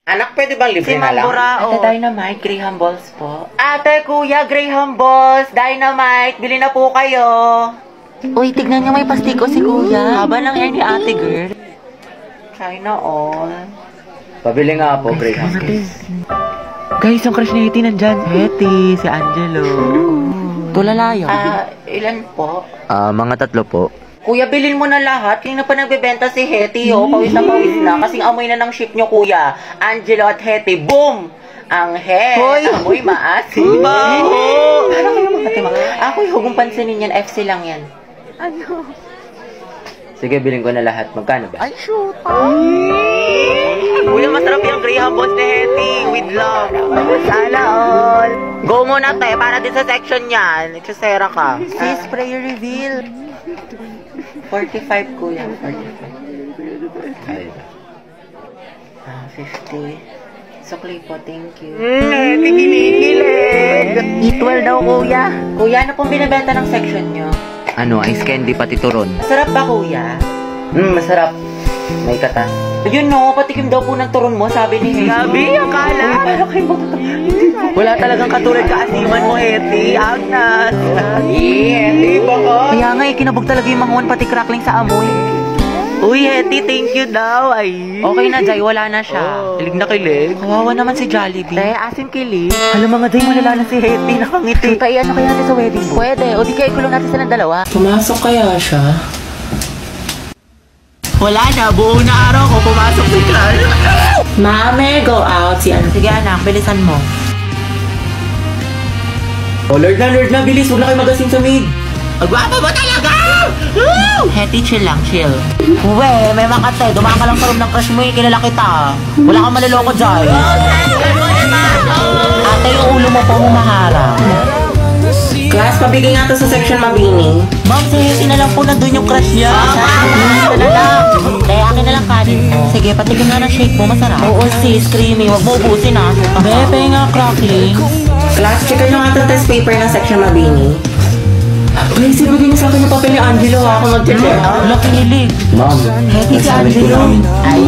Anak, pwede bang libre Si na lang? Mamburao. Ate Dynamite, Graham Balls po. Ate, kuya, Graham Balls, Dynamite, bili na po kayo. Uy, tignan niyo may pastiko si kuya. Haba lang yan ni ate girl. China all. Pabili nga po, Graham. Guys, yung crush ni Hetty nandyan. Hetty, si Angelo. Tulala yun. Ilan po? Mga 3 po. Kuya, bilhin mo na lahat. Kaya na pa nagbebenta si Hetty, oh. Pawis na. Kasing amoy na ng ship nyo, kuya. Angelo at Hetty, boom! Ang Hoy! amoy maasim. Baho! Parang kayo mga tima. Ako, huwag mong pansinin yan. FC lang yan. Ano? Sige, bilhin ko na lahat. Magkano ba? Ay, shoot! Kuya, masarap yung Graham Balls ni Hetty. With love. Sana all. Go muna, te. Para din sa section yan. Itusera ka. Sis, prayer reveal. 45, kuya. 45. 50. Sukli po, thank you. Eat well daw, kuya. Kuya, ano pong binibenta ng section nyo? Ice candy pati turon. Masarap ba, kuya? Masarap. May katas. Yun no, patikim daw po ng turon mo, sabi ni Hetty. Sabi, akala. Paano kayo Wala talagang katulad kaasiman mo, Hetty. Agnas. Hetty, baka. Kaya nga, kinabog talaga yung manguan pati crackling sa amoy. Uy, Hetty, thank you daw. Ay. Okay na, Jai, wala na siya. Kilig na kilig. Kawawa naman si Jollibee. Asim kilig. Alam mga Jay, malala na si Hetty. Nakangiti. Tayo, ano kaya natin sa wedding book? Pwede. O di kaya ikulong natin silang dalawa. Pumasok kaya siya? Wala na. Buong na araw ko pumasok si Carl. Mame, go out. Sige anak, bilisan mo. Oh, Lord na, bilis. Huwag na kayo magasin sa maid. Agwapo mo talaga! Woo! Hetty, chill lang, chill. Uwe, may makate. Dumaan ka lang sa room ng crush mo, kilala kita. Wala kang maliloko dyan. Ate, yung ulo mo po humaharang. Class, pabigay nga to sa section mabini. Ma'am, si Hetty na lang po na doon yung crush niya. Ito na lang. Kaya akin na lang kanin mo. Sige, patikim nga ng shake mo, masarap. Oo, sis, creamy. Huwag mo ubusin ha. Bebe nga, crackling. Class, checkan nyo nga itong test paper ng section mabini. Please, ibigay niyo sa akin yung papel ni Angelo ha, kung mag-check out. Nakilig. Ma'am, Hetty si Angelo. Ay,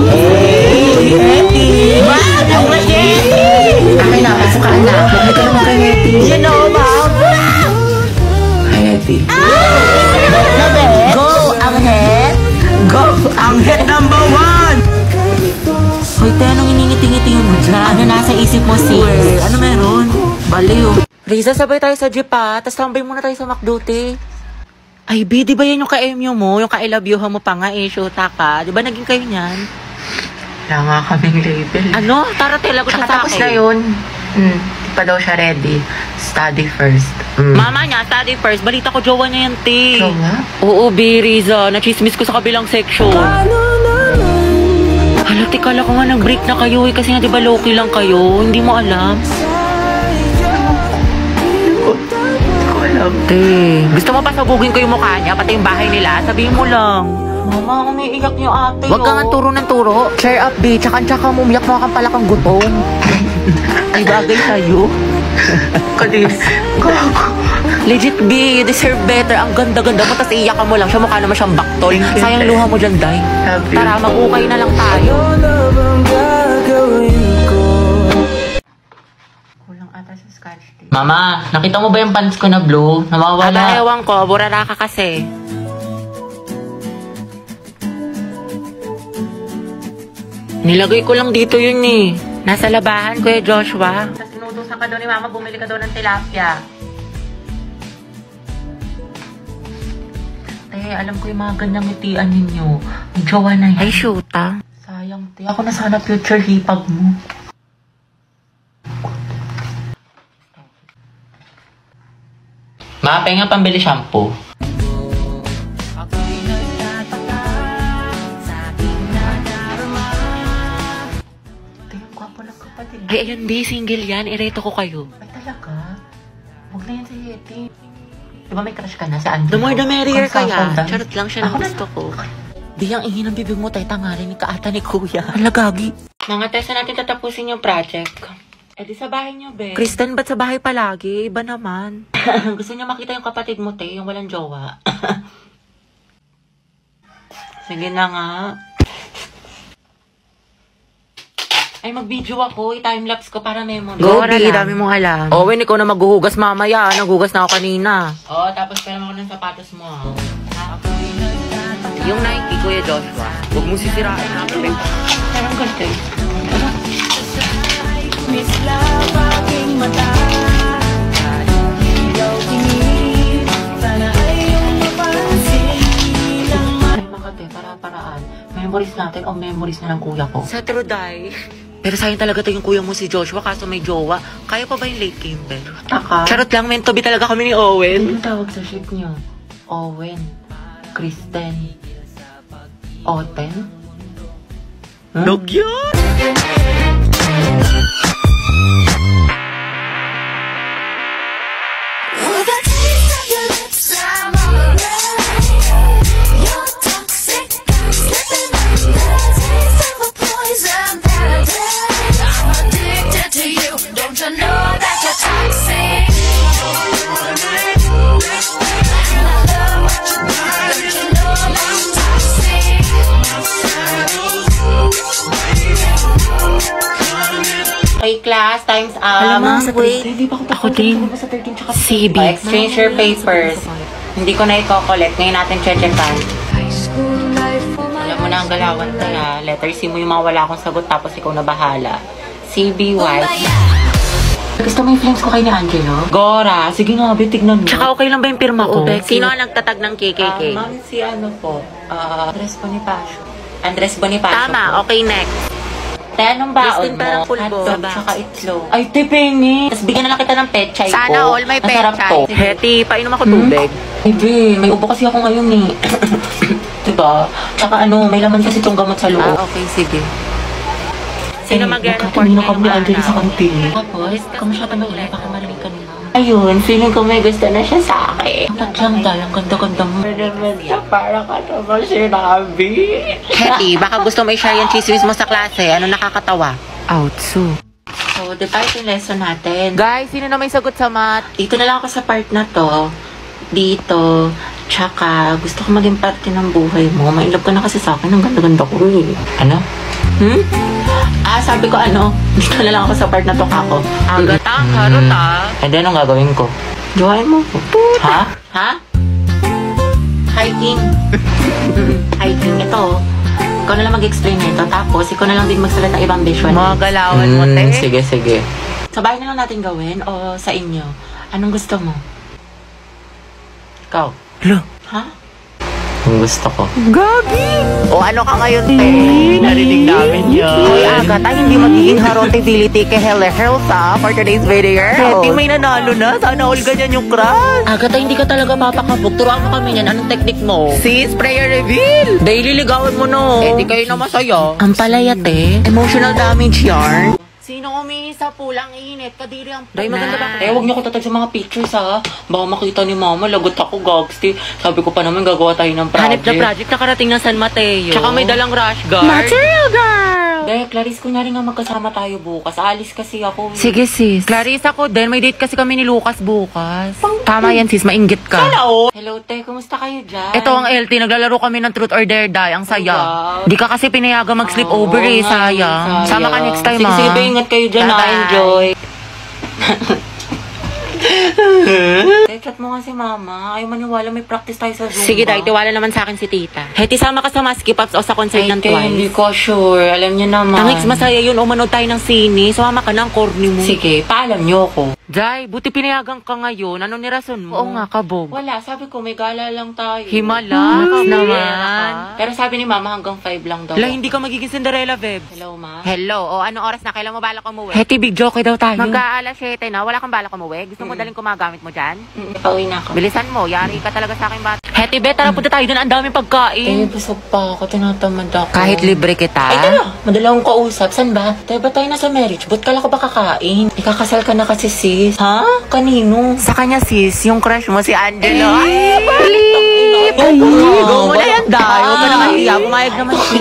Hetty. Ma'am, yung crush ni Hetty. Akin na, pasok ka na. Magay ka naman kay Hetty. You know, ma'am. Hi, Hetty. Go, ang head. Go, ang head number 1. Hoy, te, anong iningiti-ngiti mo dyan? Ano nasa isip mo, sis? Ano meron? Baliw. Riza, sabay tayo sa jeep ha. Tapos tambay muna tayo sa McDo, te. Ay, B, di ba yan yung ka-MU mo? Yung ka-I love you mo pa nga eh, shoota ka. Di ba naging kayo niyan? Wala nga kaming label. Ano? Tara, te, lagot siya sa Nakatapos akin. na yun. Di pa daw siya ready. Study first. Mama niya, study first. Balita ko, jowa niya yan, te. Jowa? Oo, B, Riza. Nachismis ko sa kabilang section. Hala, te, kala ko nga nag-break na kayo eh. Kasi nga, di ba, low-key lang kayo? Hindi mo alam. Te, gusto mo pasabugin ko yung mukha niya, pati yung bahay nila? Sabihin mo lang. Mama, umiiyak niyo ate. Huwag ka nga turo ng turo. Cheer up, B. Tsaka mo umiyak mo kang pala kang gutom. Ay, bagay sa'yo. Kadis. Legit, B. You deserve better. Ang ganda-ganda mo, tas iiyak ka mo lang siya. Mukha naman siyang baktol. Sayang luha mo dyan, Day. Tara, mag-ukay na lang tayo. Mama, nakita mo ba yung pants ko na blue? Nawawala. Ewan ko, burara ka kasi. Nilagay ko lang dito yun eh. Nasa labahan, Kuya Joshua. Tapos sinutusan ka daw ni Mama, bumili ka daw ng tilapia. Alam ko yung mga ganyang ngitian ninyo. May jowa na yan. Ay, shoota. Sayang, te. Ako na sana future hipag mo. Ma, penga pambili shampoo. Ay, ayun, B. Single yan. Ireto ko kayo. Ay, talaga? Huwag na yan si Hetty. Di ba may crush ka na sa Angelo? The more the merrier kaya. Consultant. Charot lang siya ng gusto ko. Di ang ihi ng bibig mo tayo tangarin ni kaata ni Kuya. Alagagi. Mga tesa natin tatapusin yung project. Eh di sa bahay niyo, be. Kristen, ba't sa bahay palagi? Iba naman. Gusto niya makita yung kapatid mo, te, yung walang jowa. Sige na nga. Ay, mag-video ako. I-timelapse ko para memory. Go, B, dami mong alam. Owen, ikaw na maghuhugas mamaya. Naghugas na ako kanina. Oo, tapos pala ako ng sapatos mo. Yung Nike, Kuya Joshua. Huwag mo sisirain na kami. Parang ganito eh. Miss Love, aking mata. Ikaw tingin, sana ay iyong mapansin. Ay, makate, para-paraan. Memories natin o memories na ng kuya ko. Sa Truday. Pero sayang talaga to yung kuya mo si Joshua kaso may jowa. Kaya pa ba yung late Kimber? Taka. Charot lang, meant to be talaga kami ni Owen. Ano tawag sa ship niyo? Owen. Kristen. Oten? Dog yun! With the taste of your lips, I'm alright. You're toxic, slipping under the taste of a poison paradise. I'm addicted to you, don't you know that you're toxic? And I love what you do, don't you know that you're toxic? Okay, class, time's up. Alam mo, sa wait. 13. Hindi pa Ako din. Sa 13 tsaka CB. Exchange your papers. Hindi ko na i-collect. Ngayon natin check-checkan. High school life for my Alam mo na ang galawan kaya. Letter C mo yung mga wala akong sagot tapos ikaw na bahala. CB White. Gusto mo yung flames ko kay ni Angelo? Gora, sige nga, tignan mo. Tsaka okay lang ba yung pirma ko? Becky. Sino ang nagtatag ng KKK? Ma'am, si ano po? Andres Bonifacio. Andres Bonifacio Tama, po. okay, next. Te, anong baon Listing parang mo? pulbo. Hotdog, Sa tsaka itlog. Ay, te, pengi. Tapos bigyan na lang kita ng pechay ko. Sana all may Masarap pechay. to. Heti, painom ako tubig. Ay, be, may ubo kasi ako ngayon eh. Diba? Tsaka ano, may laman kasi itong gamot sa loob. Okay, sige. Sino mag-ano Kanina kami ni Angelo sa kantin. Tapos, kamusta ka na ulit? Baka malamig ka nila. Ayun, feeling ko may gusto na siya sa akin. Dapat lang dahil, ang ganda-ganda mo. Para ka naman sinabi. Heti, baka gusto mo i-share yung chismis mo sa klase. Ano nakakatawa? Outso. So, di ba ito yung lesson natin? Guys, sino na may sagot sa math? Dito na lang ako sa part na to. Dito. Tsaka, gusto ko maging parte ng buhay mo. Mailap ka na kasi sa akin. Ang ganda-ganda ko eh. Ano? Sabi ko ano, dito na lang ako sa part na to kako. Agad ang harot ah. And then, anong gagawin ko? Jowain mo ko. Ha? Ha? Hiking. Hiking. Ito. Ikaw na lang mag-explain nito. Tapos, ikaw na lang din magsalat ng ibang visual. Mga galawan mo, te. Sige, sige. Sa bahay na lang natin gawin o sa inyo? Anong gusto mo? Ikaw? Lo. Ha? Ang gusto ko. Gagi! O ano ka ngayon, te? Narinig namin yun. Hoy, Agatha, hindi magiging harotability kay Helsa for today's video. Heti, may nanalo na. Sana all ganyan yung crush. Agatha, hindi ka talaga papakabog. Turuan mo kami yan. Anong technique mo? Sis, prayer reveal. Daily ligawan mo, no? Eh, di kayo na masaya. Ang palaya, te. Emotional damage yarn. Sino umihi sa pulang init? Kadiri ang Day, maganda ba? Eh, huwag niyo ko tatag sa mga pictures, ha? Baka makita ni Mama, lagot ako, gagsti. Sabi ko pa naman, gagawa tayo ng project. Hanip na project nakarating ng San Mateo. Tsaka may dalang rush guard. Material girl! Day, Clarice, kunyari nga magkasama tayo bukas. Alis kasi ako. Sige, sis. Clarice, ako din. May date kasi kami ni Lucas bukas. Tama yan, sis. Mainggit ka. Hello! Hello, te. Kumusta kayo dyan? Ito ang LT. Naglalaro kami ng Truth or Dare Die. Ang saya. Wow. Di ka kasi pinayaga mag-sleep over eh. Sayang. Sama ka next time, sige, ha? sige, ba, ingat kayo dyan, Bye-bye. Enjoy. Chat mo nga si Mama. Ayaw maniwala, may practice tayo sa Zumba. Sige, Day. Tiwala naman sa akin si tita. Heti, sama ka sa Maski Pops o sa concert ng Ay, hindi Twice. ko sure. Alam niyo naman. Tangix, masaya yun. O manood tayo ng sine. Sumama ka ng corny mo. Sige, paalam niyo ako. Jai, buti pinayagan ka ngayon. Ano ni rason mo? Oo nga, kabog. Wala, sabi ko may gala lang tayo. Himala. Naman. Pero sabi ni Mama hanggang 5 lang daw. Hala, hindi ka magiging Cinderella, Bebs. Hello, Ma. Hello. O, anong oras na? Kailan mo balak umuwi? Heti, big joke daw tayo. Mag-aalas 7 na. Wala kang balak umuwi? Gusto mo daling kumagamit mo dyan? Pauwi na ako. Bilisan mo. Yari ka talaga sa akin, bata. Heti, be, tara punta tayo dun. Ang daming pagkain. Busog pa ako. Tinatamad ako. Kahit libre kita. Ay, tara. Madala akong kausap. San ba? Tayo ba tayo nasa marriage? Ba't kala ko ba kakain? Ikakasal ka na kasi, sis. Ha? Kanino? Sa kanya, sis, yung crush mo si Angelo. Eh, Ay, balik! Go mo na yan, Day. Huwag ka na Ay. kahiya. Pumayag naman siya.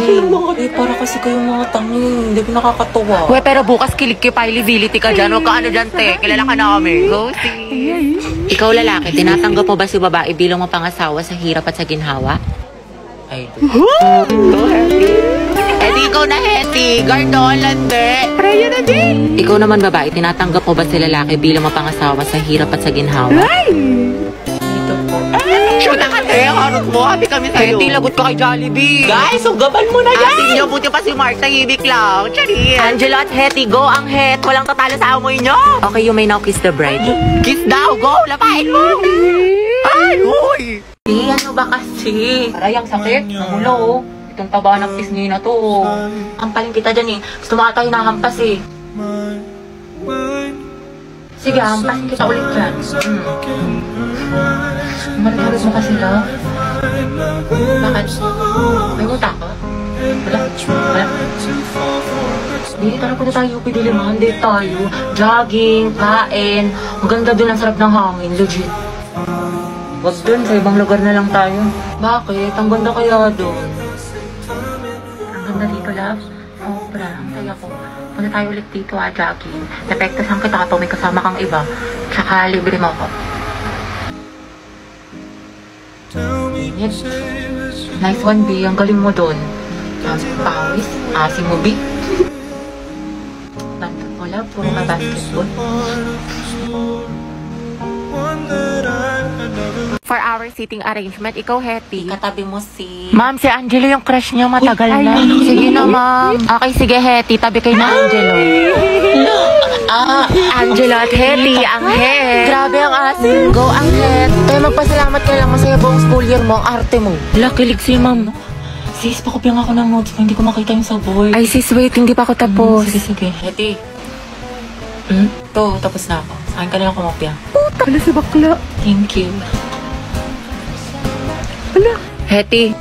Eh, para kasi kayo mga tangi. Hindi ko nakakatuwa. We, pero bukas kilikipability ka dyan. Huwag ka ano dyan, te. Kilala ka namin. Go, sis. Ikaw lalaki, tinatanggap mo ba si babae bilang mapangasawa sa hirap at sa ginhawa? I do. Go, Hetty. Hetty, ikaw na, Hetty. Gardolan, de. Preyo na, de. Ikaw naman babae, tinatanggap mo ba si lalaki bilang mapangasawa sa hirap at sa ginhawa? Dito po. Shoot na ka, de. Harot mo. Happy kami sa'yo. Hetty, lagot ka kay Jollibee. Guys, ugaban mo na yan. Asin nyo, buti pa si Mark. Tahimik lang. Charin. Angelo at Hetty, go ang het. Walang tatalo sa amoy nyo. Okay, you may now kiss the bride. Kiss daw. Go. Lapain mo. Ay, uy. Ano ba kasi? Aray, ang sakit. Namulo, oh. Itong taba ng pisngi na to, oh. Hampaling kita dyan, eh. Gusto mo ata hinahampas, eh. Sige, hampasin kita ulit dyan. Marit-harit mo kasi, love. Bakit? May muta ka? Wala? Wala? Hindi talaga na tayo pidiliman. Date tayo. Jogging, kain. Maganda dun, ang sarap ng hangin. Legit. Wag dun, sa ibang lugar na lang tayo. Bakit? Ang ganda kaya dun. Ang ganda dito, love. Sobra. Ang saya ko. Punta tayo ulit dito, jogging. Napektasan kita kapag may kasama kang iba. Tsaka libre mo ako. Yes. Nice one, B. Ang galing mo dun. Pawis. Asim mo, B. Nandun mo, love. Puro ka basketball. For our seating arrangement, ikaw, Hetty. Katabi mo si... Ma'am, si Angelo yung crush niya matagal na. Sige na, ma'am. Okay, sige, Hetty. Tabi kayo na, Angelo. Angelo at Hetty, ang het. Grabe ang asin. Go, ang het. Kaya magpasalamat ka lang. Masaya buong school year mo. Ang arte mo. Lakilig si ma'am. Sis, pakopyang ako ng notes mo. Hindi ko makita yung sabor. Ay, sis, wait. Hindi pa ako tapos. Sige, sige. Hetty. To, tapos na ako. Sa akin ka na lang kumopya. Puta. Wala si bakla. Thank you. Hetty,